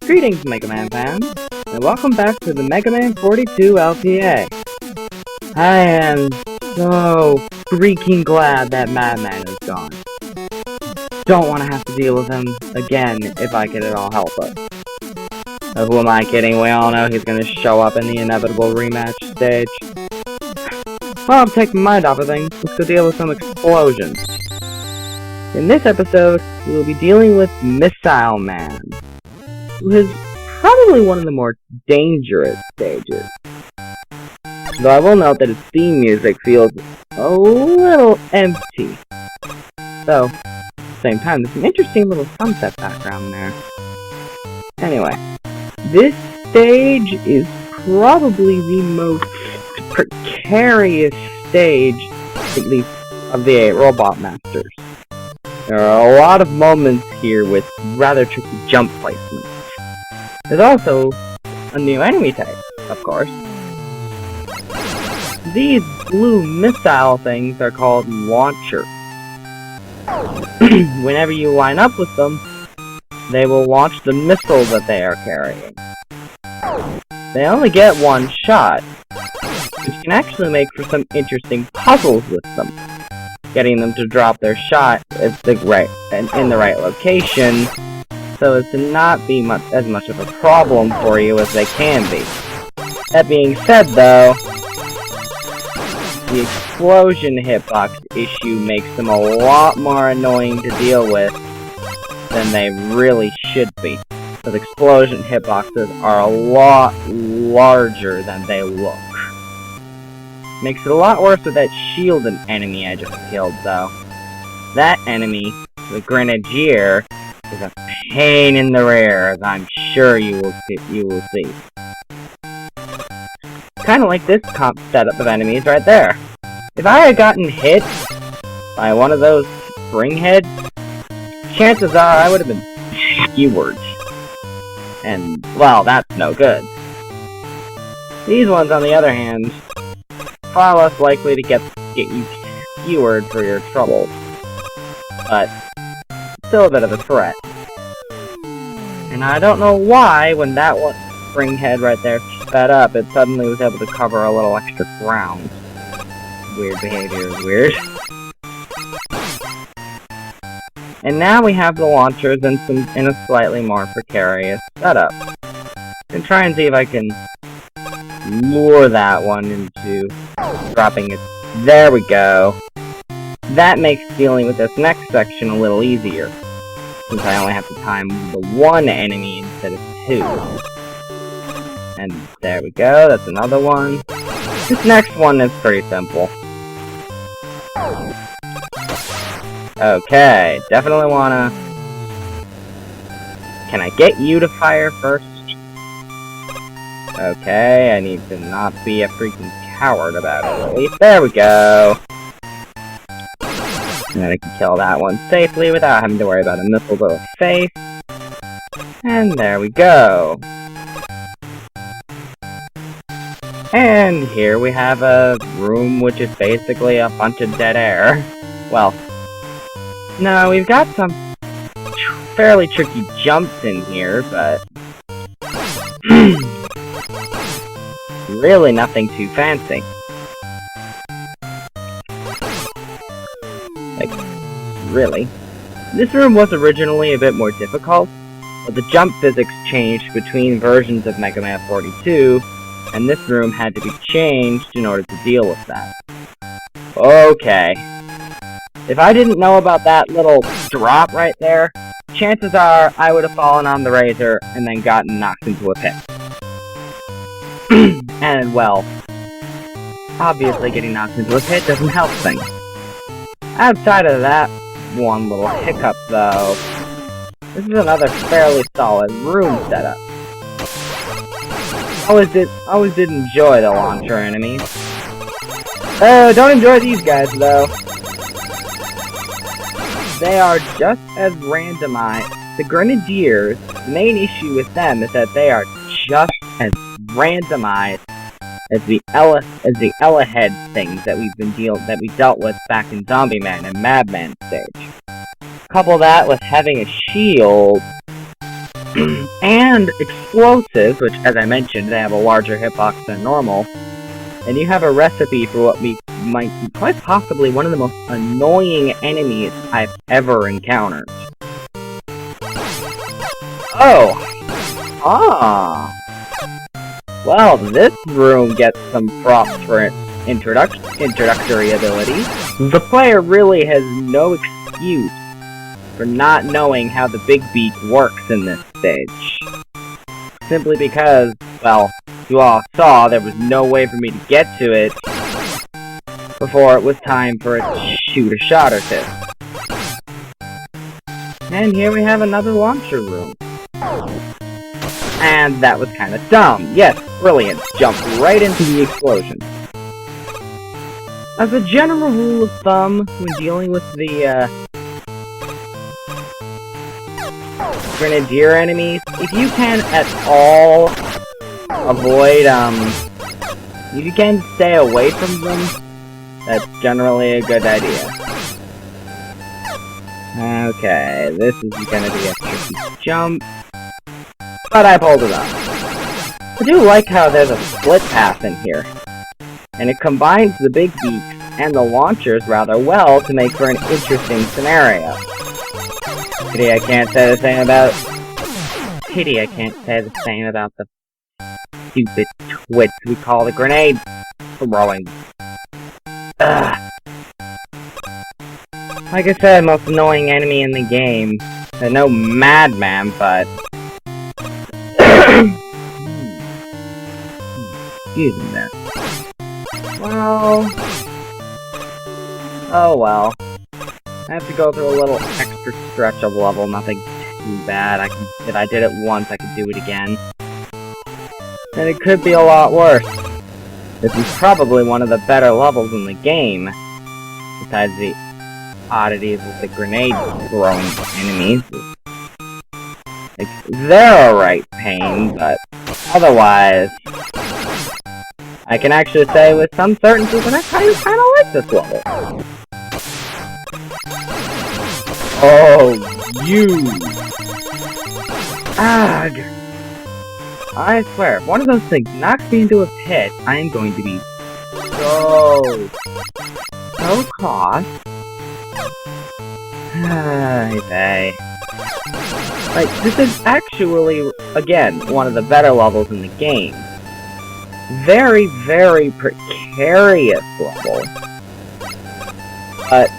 Greetings, Mega Man fans, and welcome back to the Mega Man 42 LPA. I am so freaking glad that Madman is gone. Don't want to have to deal with him again if I can at all help it. But who am I kidding? We all know he's going to show up in the inevitable rematch stage. Well, I'm taking my mind off of things. Let's go deal with some explosions. In this episode, we will be dealing with Missile Man, who is probably one of the more dangerous stages. Though I will note that his theme music feels a little empty. Though, at the same time, there's an interesting little sunset background there. Anyway, this stage is probably the most precarious stage, at least of the 8 Robot Masters. There are a lot of moments here with rather tricky jump placements. There's also a new enemy type, of course. These blue missile things are called launchers. Whenever you line up with them, they will launch the missile that they are carrying. They only get one shot, which can actually make for some interesting puzzles with them. Getting them to drop their shot in the right location, so as to not be as much of a problem for you as they can be. That being said, though, the explosion hitbox issue makes them a lot more annoying to deal with than they really should be. Because explosion hitboxes are a lot larger than they look. Makes it a lot worse with that shielded enemy I just killed, though. That enemy, the Grenadier, is a pain in the rear, as I'm sure you will see. Kind of like this setup of enemies right there. If I had gotten hit by one of those spring heads, chances are I would have been skewered. And, well, that's no good. These ones, on the other hand, far less likely to get you skewered for your troubles. But, still a bit of a threat. And I don't know why, when that one spring head right there sped up, it suddenly was able to cover a little extra ground. Weird behavior is weird. And now we have the launchers in a slightly more precarious setup. And try and see if I can lure that one into dropping it. There we go. That makes dealing with this next section a little easier, since I only have to time the one enemy instead of 2. And there we go, that's another one. This next one is pretty simple. Okay, definitely wanna... Can I get you to fire first? Okay, I need to not be a freaking coward about it, at least. There we go! And then I can kill that one safely without having to worry about a missile to the face. And there we go! And here we have a room which is basically a bunch of dead air. Well, no, we've got some fairly tricky jumps in here, but really nothing too fancy. Like, really. This room was originally a bit more difficult, but the jump physics changed between versions of Mega Man 42, and this room had to be changed in order to deal with that. Okay. If I didn't know about that little drop right there, chances are I would have fallen on the razor and then gotten knocked into a pit. And, well, obviously getting knocked into a pit doesn't help things. Outside of that one little hiccup, though, this is another fairly solid room setup. Always did enjoy the launcher enemies. Don't enjoy these guys, though. They are just as randomized. The Grenadiers, the main issue with them is that they are just as randomized as the Ella head things that we dealt with back in Zombie Man and Madman stage. Couple that with having a shield, and explosives, which, as I mentioned, they have a larger hitbox than normal. And you have a recipe for what might be quite possibly one of the most annoying enemies I've ever encountered. Oh! Ah! Well, this room gets some props for its introductory abilities. The player really has no excuse for not knowing how the big beak works in this stage. Simply because, well, you all saw there was no way for me to get to it before it was time for it to shoot a shot or two. And here we have another launcher room. And that was kinda dumb. Yes, brilliant. Jumped right into the explosion. As a general rule of thumb, when dealing with the, Grenadier enemies, if you can at all avoid, if you can stay away from them, that's generally a good idea. Okay, this is gonna be a tricky jump, but I pulled it off. I do like how there's a split path in here, and it combines the big beaks and the launchers rather well to make for an interesting scenario. Pity I can't say the same about the stupid twits we call the grenade throwing. Ugh. Like I said, most annoying enemy in the game. They're no madman, but excuse me there. Well, oh well. I have to go through a little extra stretch of level, nothing too bad. If I did it once, I could do it again. And it could be a lot worse. This is probably one of the better levels in the game, besides the oddities with the grenade-throwing enemies. They're a right pain, but otherwise, I can actually say with some certainty that I kinda like this level. Oh, you! Ugh! I swear, if one of those things knocks me into a pit, I am going to be so cross. Hey. Like, this is actually, again, one of the better levels in the game. Very, very precarious level. But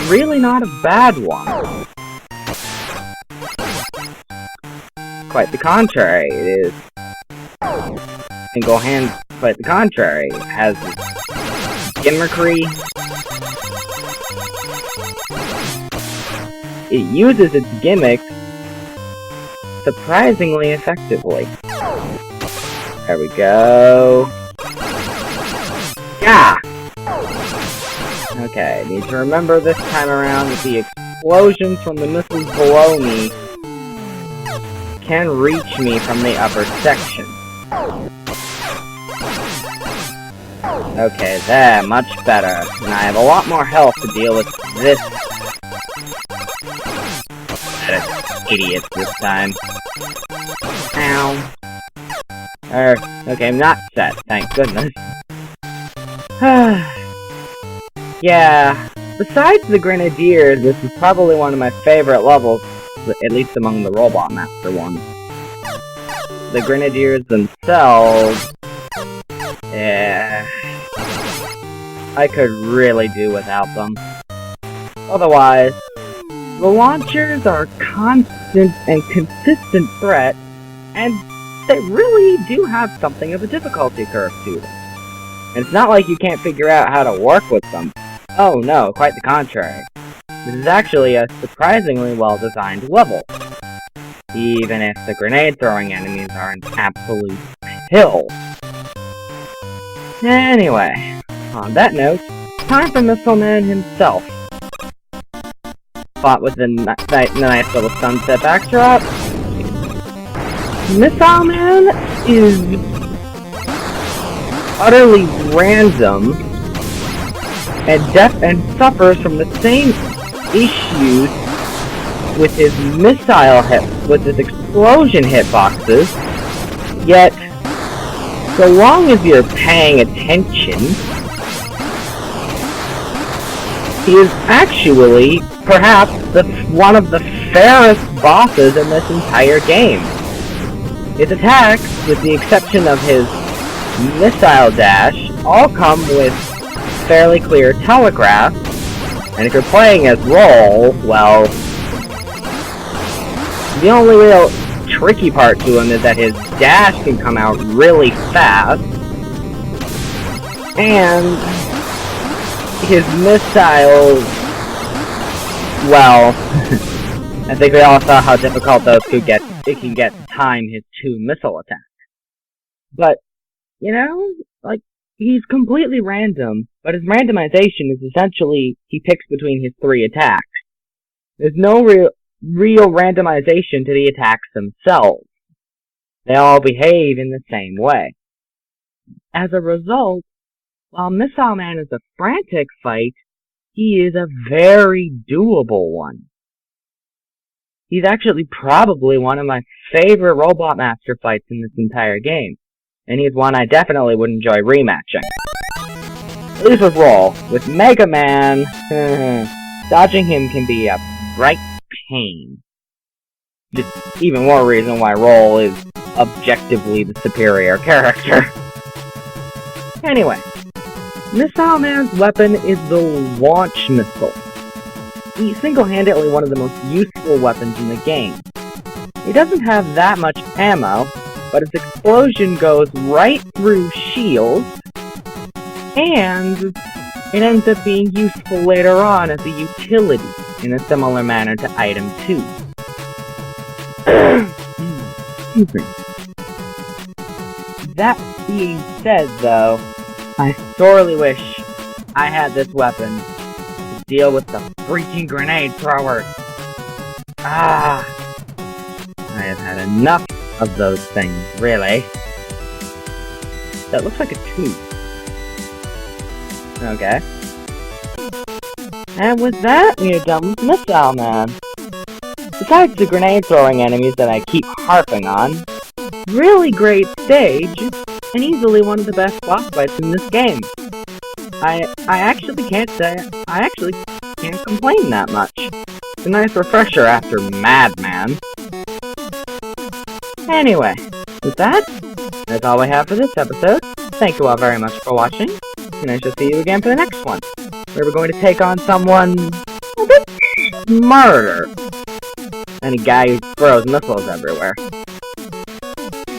really not a bad one. Quite the contrary, it is single hand, quite the contrary. It has gimmickry. It uses its gimmicks surprisingly effectively. There we go. Yeah! Okay, need to remember this time around that the explosions from the missiles below me can reach me from the upper section. Okay, there, much better. And I have a lot more health to deal with this idiot this time. Ow. Okay, I'm not set, thank goodness. Yeah, besides the Grenadiers, this is probably one of my favorite levels, at least among the Robot Master ones. The Grenadiers themselves, yeah, I could really do without them. Otherwise, the launchers are a constant and consistent threat, and they really do have something of a difficulty curve to them. And it's not like you can't figure out how to work with them. Oh no, quite the contrary. This is actually a surprisingly well-designed level. Even if the grenade-throwing enemies are an absolute pill. Anyway, on that note, time for Missile Man himself. Fought with the nice little sunset backdrop. Missile Man is utterly random and suffers from the same issues with his missile hit, with his explosion hitboxes, yet, so long as you're paying attention, he is actually, perhaps, one of the fairest bosses in this entire game. His attacks, with the exception of his missile dash, all come with fairly clear telegraph, and if you're playing as Roll, well, the only real tricky part to him is that his dash can come out really fast, and his missiles, well, I think we all saw how difficult those it can get to time his 2 missile attacks. But, you know, like, he's completely random, but his randomization is essentially he picks between his 3 attacks. There's no real randomization to the attacks themselves. They all behave in the same way. As a result, while Missile Man is a frantic fight, he is a very doable one. He's actually probably one of my favorite Robot Master fights in this entire game, and he's one I definitely would enjoy rematching. At least with Roll. With Mega Man, dodging him can be a bright pain. Just even more reason why Roll is objectively the superior character. Anyway, Missile Man's weapon is the launch missile. He's single-handedly one of the most useful weapons in the game. He doesn't have that much ammo, but his explosion goes right through shields, and it ends up being useful later on as a utility, in a similar manner to Item 2. Excuse me. That being said, though, I sorely wish I had this weapon to deal with the freaking grenade throwers. I have had enough of those things, really. That looks like a tube. Okay. And with that, we are done with Missile Man. Besides the grenade-throwing enemies that I keep harping on, really great stage, and easily one of the best boss fights in this game. I actually can't complain that much. It's a nice refresher after Madman. Anyway, with that, that's all I have for this episode. Thank you all very much for watching, and I shall see you again for the next one, where we're going to take on someone a bit smarter than a guy who throws missiles everywhere.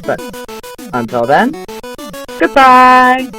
But, until then, goodbye!